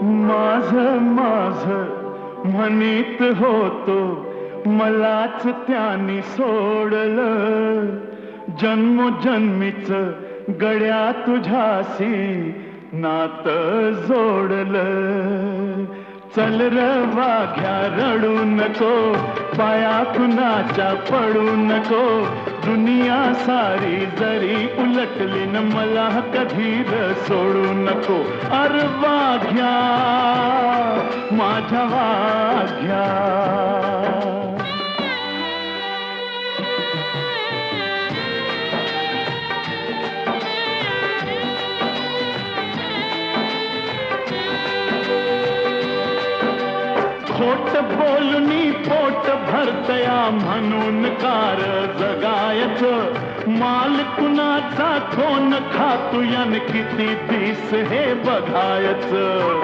माझ माझ म्हणीत होतो, मलाच त्यानी सोडलं. जन्मोजन्मीच गड्या तुझ्याशी नात जोडलं. चल र वाघ्या रडू नको, पाया कुणाच्या पडू नको. दुनिया सारी जरी उलटली न मला कधी र सोडू नको. अरे वाघ्या माझ्या वाघ्या. खोट बोलणी पोट भरतया म्हणून कार जगायचं. माल कुणाचा कोण खातू यान किती दिस हे बघायचं.